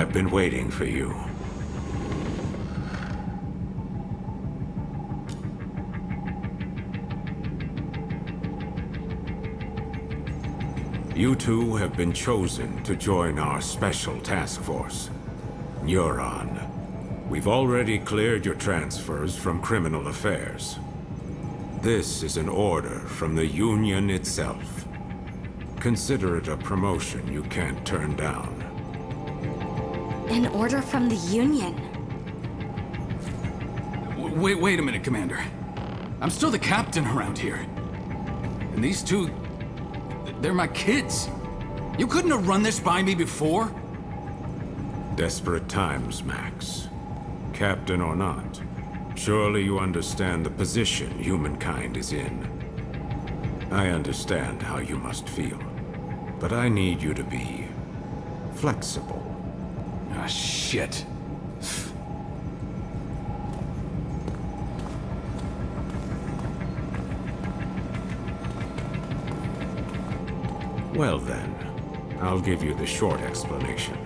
I've been waiting for you. You two have been chosen to join our special task force. Neuron. We've already cleared your transfers from criminal affairs. This is an order from the Union itself. Consider it a promotion you can't turn down. An order from the Union? Wait a minute, Commander. I'm still the captain around here. And these two... they're my kids. You couldn't have run this by me before? Desperate times, Max. Captain or not, surely you understand the position humankind is in. I understand how you must feel, but I need you to be flexible. Ah, shit. Well then, I'll give you the short explanation.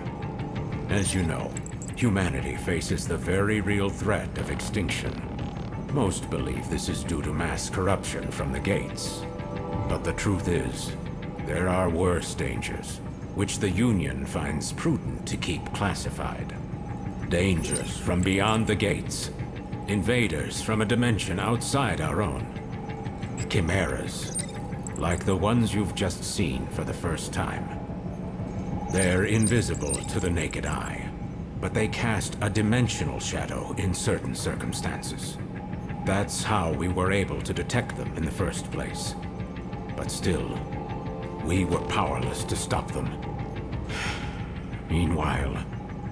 As you know, humanity faces the very real threat of extinction. Most believe this is due to mass corruption from the gates. But the truth is, there are worse dangers, which the Union finds prudent to keep classified. Dangers from beyond the gates. Invaders from a dimension outside our own. Chimeras, like the ones you've just seen for the first time. They're invisible to the naked eye, but they cast a dimensional shadow in certain circumstances. That's how we were able to detect them in the first place. But still, we were powerless to stop them. Meanwhile,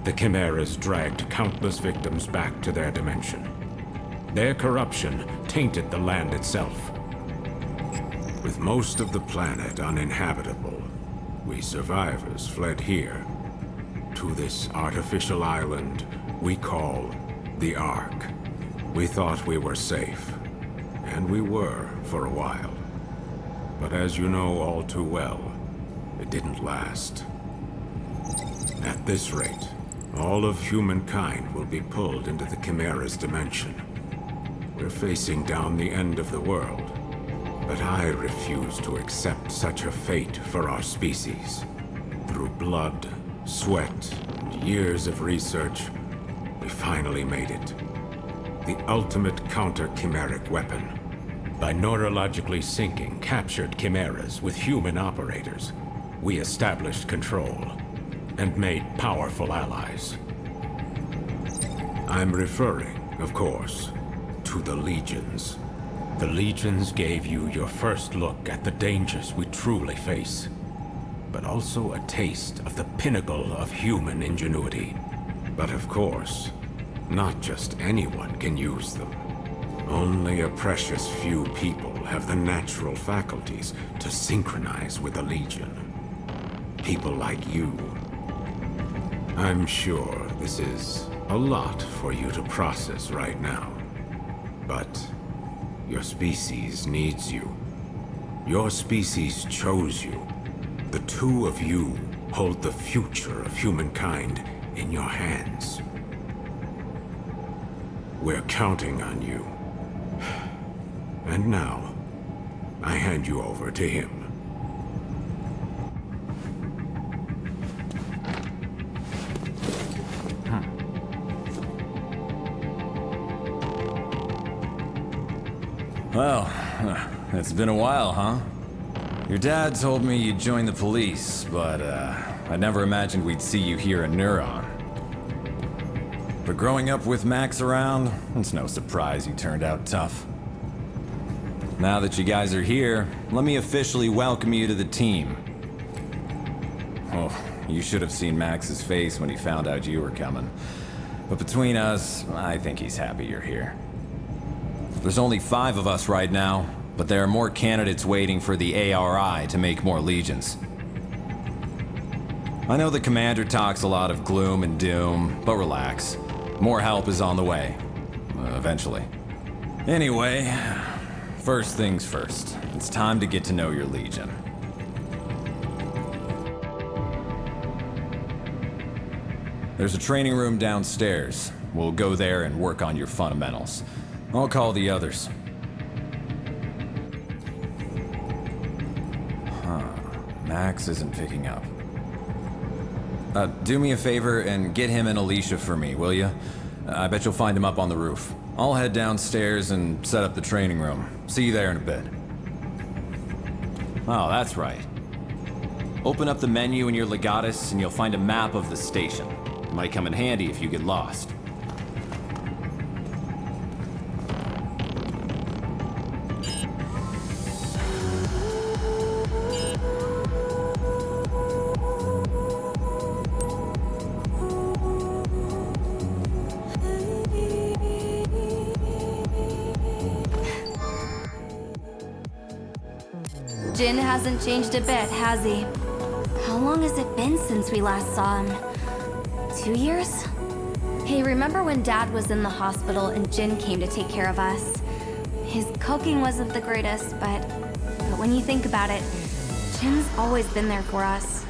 the Chimeras dragged countless victims back to their dimension. Their corruption tainted the land itself. With most of the planet uninhabitable, we survivors fled here, to this artificial island we call the Ark. We thought we were safe, and we were for a while. But as you know all too well, it didn't last. At this rate, all of humankind will be pulled into the Chimera's dimension. We're facing down the end of the world. But I refuse to accept such a fate for our species. Through blood, sweat, and years of research, we finally made it. The ultimate counter-chimeric weapon. By neurologically syncing captured chimeras with human operators, we established control and made powerful allies. I'm referring, of course, to the Legions. The Legions gave you your first look at the dangers we truly face, but also a taste of the pinnacle of human ingenuity. But of course, not just anyone can use them. Only a precious few people have the natural faculties to synchronize with the Legion. People like you. I'm sure this is a lot for you to process right now, but your species needs you. Your species chose you. The two of you hold the future of humankind in your hands. We're counting on you. And now, I hand you over to him. Well, it's been a while, huh? Your dad told me you'd join the police, but I never imagined we'd see you here in Neuron. But growing up with Max around, it's no surprise you turned out tough. Now that you guys are here, let me officially welcome you to the team. Oh, you should have seen Max's face when he found out you were coming. But between us, I think he's happy you're here. There's only 5 of us right now, but there are more candidates waiting for the ARI to make more legions. I know the commander talks a lot of gloom and doom, but relax. More help is on the way. Eventually. Anyway, first things first. It's time to get to know your legion. There's a training room downstairs. We'll go there and work on your fundamentals. I'll call the others. Max isn't picking up. Do me a favor and get him and Alicia for me, will you? I bet you'll find him up on the roof. I'll head downstairs and set up the training room. See you there in a bit. Oh, that's right. Open up the menu in your legatus and you'll find a map of the station. It might come in handy if you get lost. Jin hasn't changed a bit, has he? How long has it been since we last saw him? 2 years? Hey, remember when Dad was in the hospital and Jin came to take care of us? His cooking wasn't the greatest, but when you think about it, Jin's always been there for us.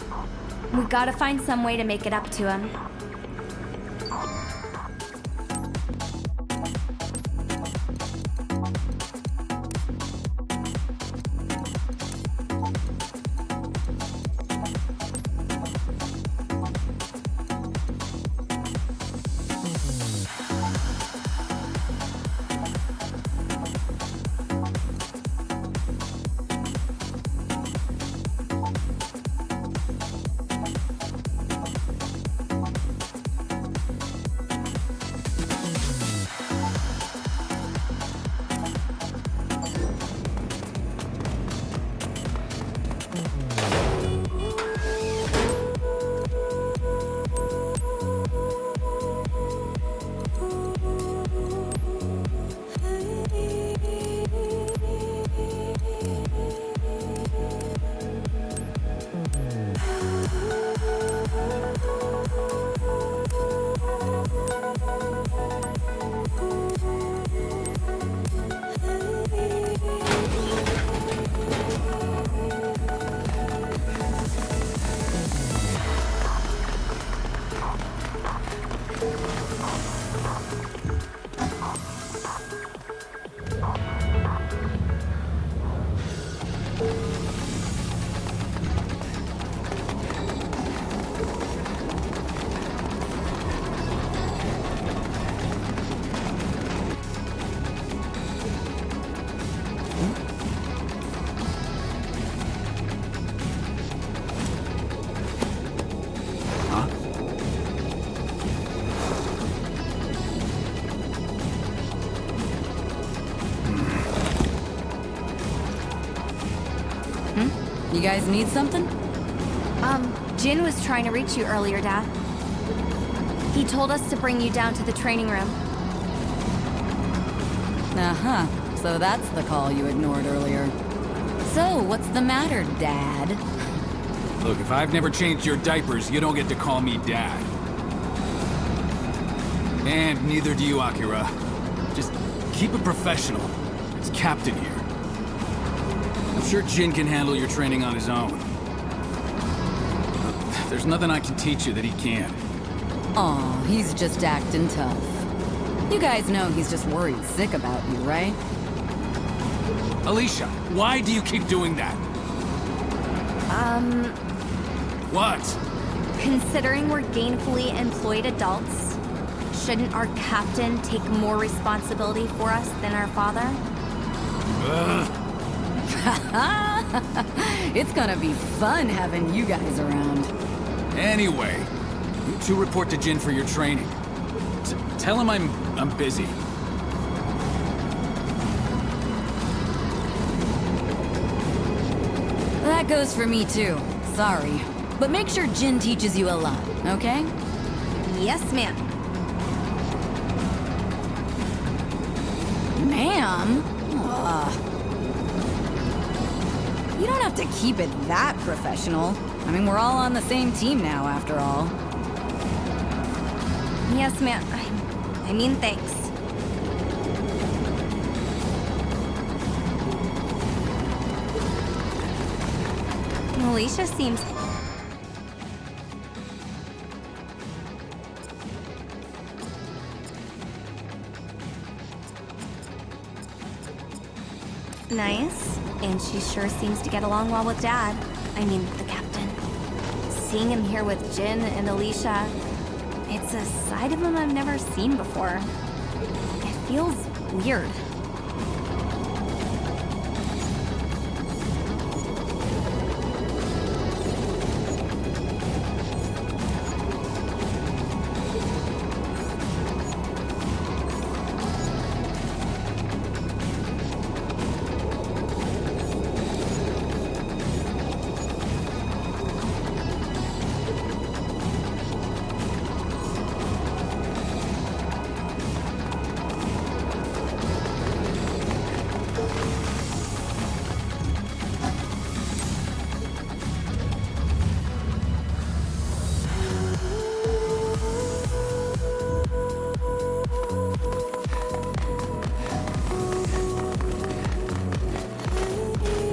We gotta find some way to make it up to him. You guys need something? Jin was trying to reach you earlier, Dad. He told us to bring you down to the training room. Uh-huh. So that's the call you ignored earlier. So, what's the matter, Dad? Look, if I've never changed your diapers, you don't get to call me Dad. And neither do you, Akira. Just keep it professional. It's Captain here. I'm sure Jin can handle your training on his own. There's nothing I can teach you that he can't. Aw, he's just acting tough. You guys know he's just worried sick about you, right? Alicia, why do you keep doing that? What? Considering we're gainfully employed adults, shouldn't our captain take more responsibility for us than our father? It's gonna be fun having you guys around. Anyway, you two report to Jin for your training. Tell him I'm busy. That goes for me too. Sorry. But make sure Jin teaches you a lot, okay? Yes, ma'am. Ma'am? You don't have to keep it that professional. I mean, we're all on the same team now, after all. Yes, ma'am. I mean, thanks. Alicia seems... Nice. And she sure seems to get along well with Dad. I mean, the captain. Seeing him here with Jin and Alicia, it's a side of him I've never seen before. It feels weird.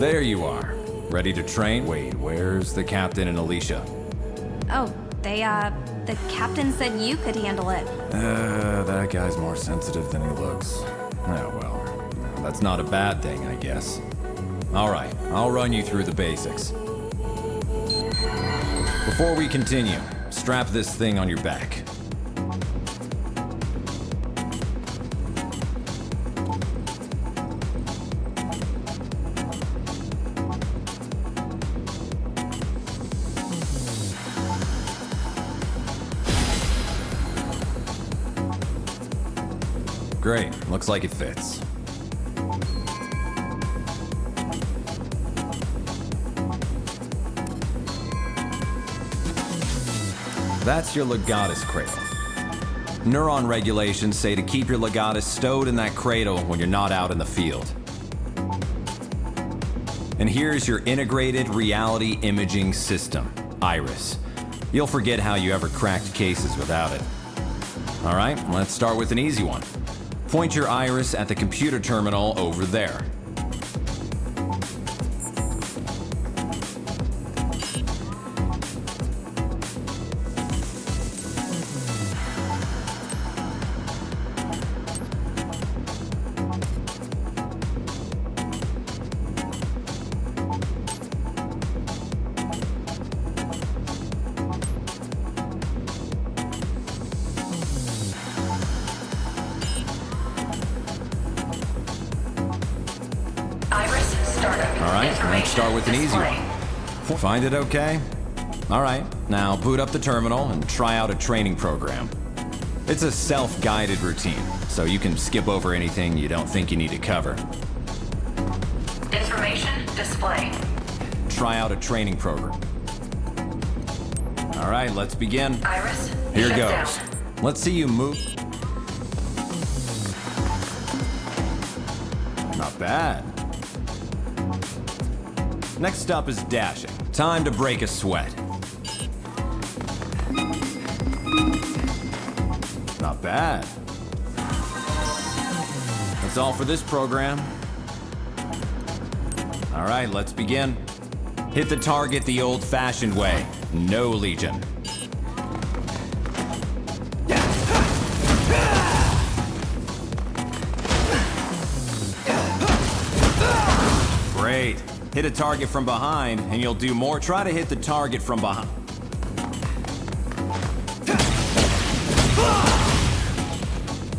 There you are. Ready to train? Wait, where's the captain and Alicia? Oh, the captain said you could handle it. That guy's more sensitive than he looks. Oh, well, that's not a bad thing, I guess. All right, I'll run you through the basics. Before we continue, strap this thing on your back. Great, looks like it fits. That's your legatus cradle. Neuron regulations say to keep your legatus stowed in that cradle when you're not out in the field. And here's your integrated reality imaging system, IRIS. You'll forget how you ever cracked cases without it. All right, let's start with an easy one. Point your iris at the computer terminal over there. Let's start with an easy one. Find it okay? All right, now boot up the terminal and try out a training program. It's a self-guided routine, so you can skip over anything you don't think you need to cover. Information display. Try out a training program. All right, let's begin. Iris, Here shut goes. down. Let's see you move. Not bad. Next up is dashing. Time to break a sweat. Not bad. That's all for this program. All right, let's begin. Hit the target the old-fashioned way. No Legion. Great. Hit a target from behind, and you'll do more. Try to hit the target from behind.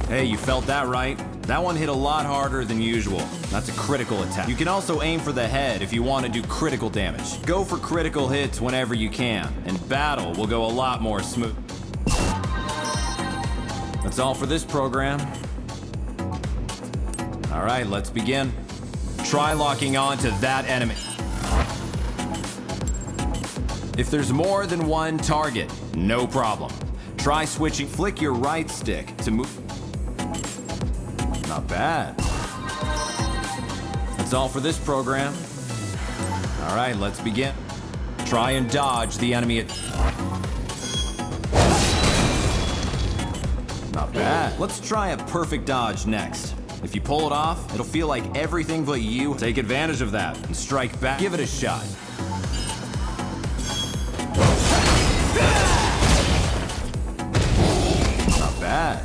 Hey, you felt that right? That one hit a lot harder than usual. That's a critical attack. You can also aim for the head if you want to do critical damage. Go for critical hits whenever you can, and battle will go a lot more smooth. That's all for this program. All right, let's begin. Try locking on to that enemy. If there's more than one target, no problem. Try switching. Flick your right stick to move. Not bad. That's all for this program. All right, let's begin. Try and dodge the enemy. Not bad. Let's try a perfect dodge next. If you pull it off, it'll feel like everything but you. Take advantage of that and strike back. Give it a shot. Not bad.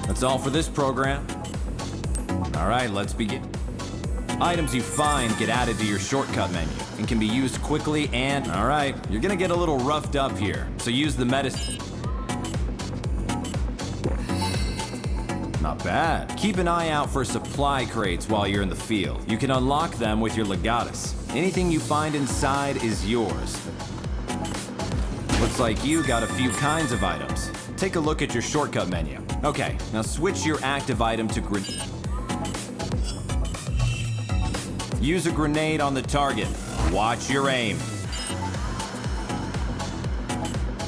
That's all for this program. Alright, let's begin. Items you find get added to your shortcut menu and can be used quickly and... Alright, you're gonna get a little roughed up here, so use the medicine. Not bad. Keep an eye out for supply crates while you're in the field. You can unlock them with your legatus. Anything you find inside is yours. Looks like you got a few kinds of items. Take a look at your shortcut menu. Okay, now switch your active item to use a grenade on the target. Watch your aim.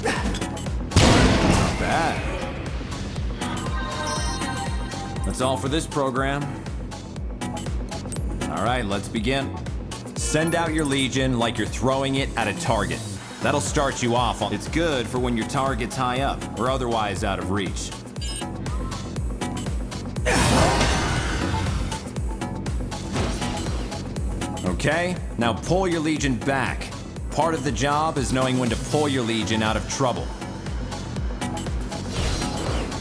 Not bad. That's all for this program. Alright, let's begin. Send out your Legion like you're throwing it at a target. That'll start you off on... It's good for when your target's high up or otherwise out of reach. Okay, now pull your Legion back. Part of the job is knowing when to pull your Legion out of trouble.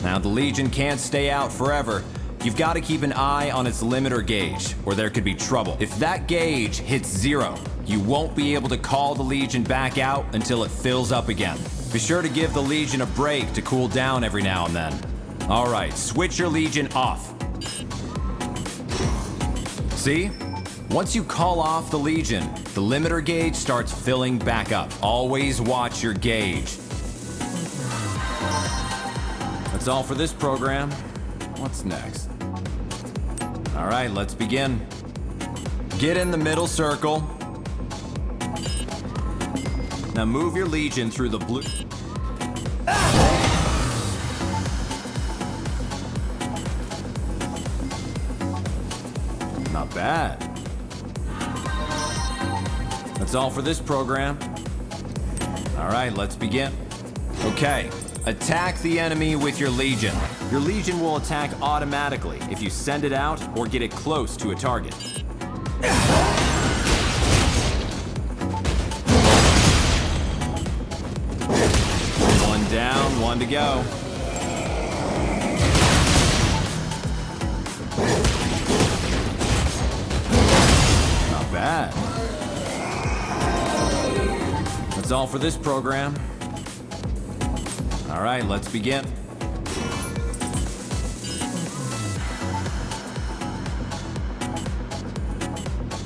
Now the Legion can't stay out forever. You've got to keep an eye on its limiter gauge, or there could be trouble. If that gauge hits 0, you won't be able to call the Legion back out until it fills up again. Be sure to give the Legion a break to cool down every now and then. Alright, switch your Legion off. See? Once you call off the Legion, the limiter gauge starts filling back up. Always watch your gauge. That's all for this program. What's next? Alright, let's begin. Get in the middle circle. Now move your Legion through the blue... Not bad. That's all for this program. Alright, let's begin. Okay, attack the enemy with your Legion. Your Legion will attack automatically if you send it out or get it close to a target. One down, one to go. Not bad. That's all for this program. All right, let's begin.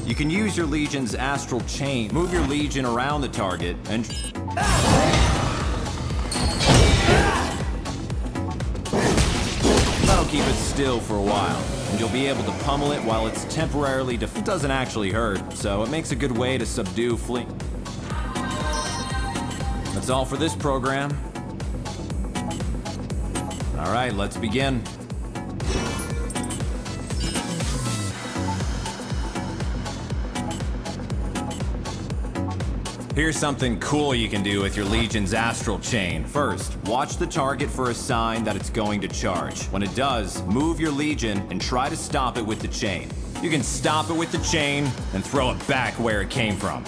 You can use your Legion's Astral chain. Move your Legion around the target and... That'll keep it still for a while, and you'll be able to pummel it while it's temporarily It doesn't actually hurt, so it makes a good way to subdue fleet. That's all for this program. All right, let's begin. Here's something cool you can do with your Legion's Astral chain. First, watch the target for a sign that it's going to charge. When it does, move your Legion and try to stop it with the chain. You can stop it with the chain and throw it back where it came from.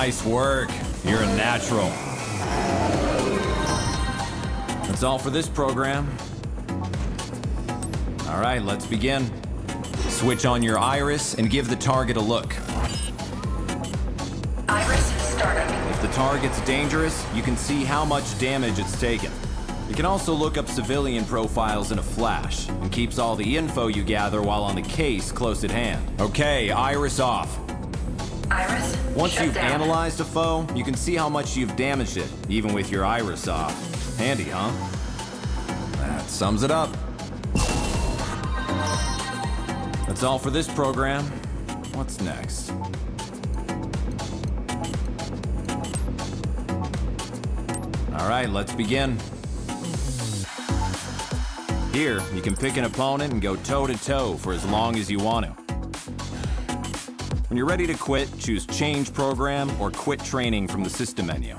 Nice work. You're a natural. That's all for this program. All right, let's begin. Switch on your iris and give the target a look. Iris startup. If the target's dangerous, you can see how much damage it's taken. You can also look up civilian profiles in a flash, and keeps all the info you gather while on the case close at hand. Okay, iris off. Iris Once shut you've down. analyzed a foe, you can see how much you've damaged it, even with your iris off. Handy, huh? That sums it up. That's all for this program. What's next? All right, let's begin. Here, you can pick an opponent and go toe-to-toe for as long as you want to. When you're ready to quit, choose Change Program or Quit Training from the System menu.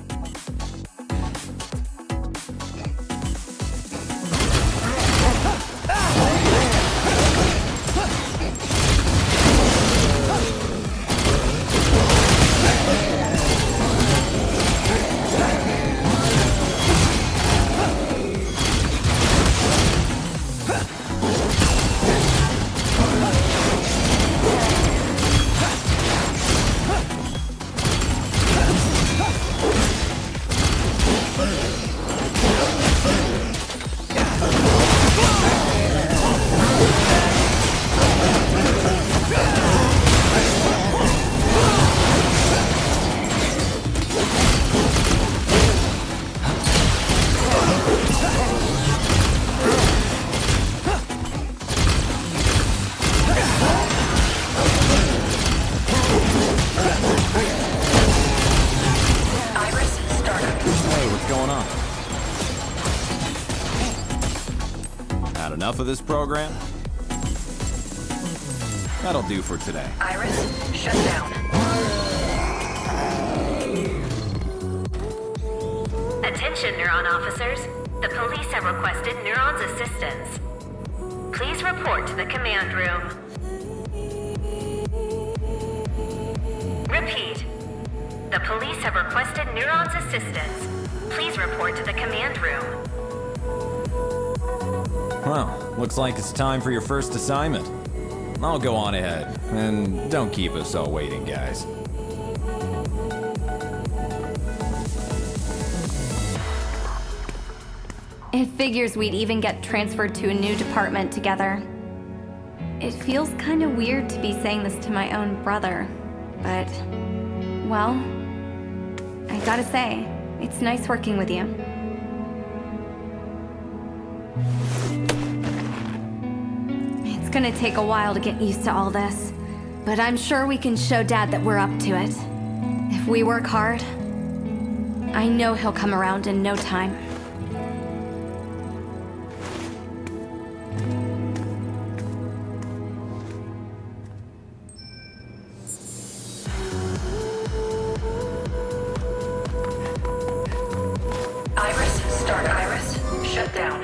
going on? Had enough of this program? That'll do for today. Iris, shut down. Attention, Neuron officers. The police have requested Neuron's assistance. Please report to the command room. Repeat. The police have requested Neuron's assistance. Please report to the command room. Well, looks like it's time for your first assignment. I'll go on ahead, and don't keep us all waiting, guys. It figures we'd even get transferred to a new department together. It feels kind of weird to be saying this to my own brother, but, well, I gotta say, it's nice working with you. It's gonna take a while to get used to all this, but I'm sure we can show Dad that we're up to it. If we work hard, I know he'll come around in no time. Iris, start. Iris, shut down.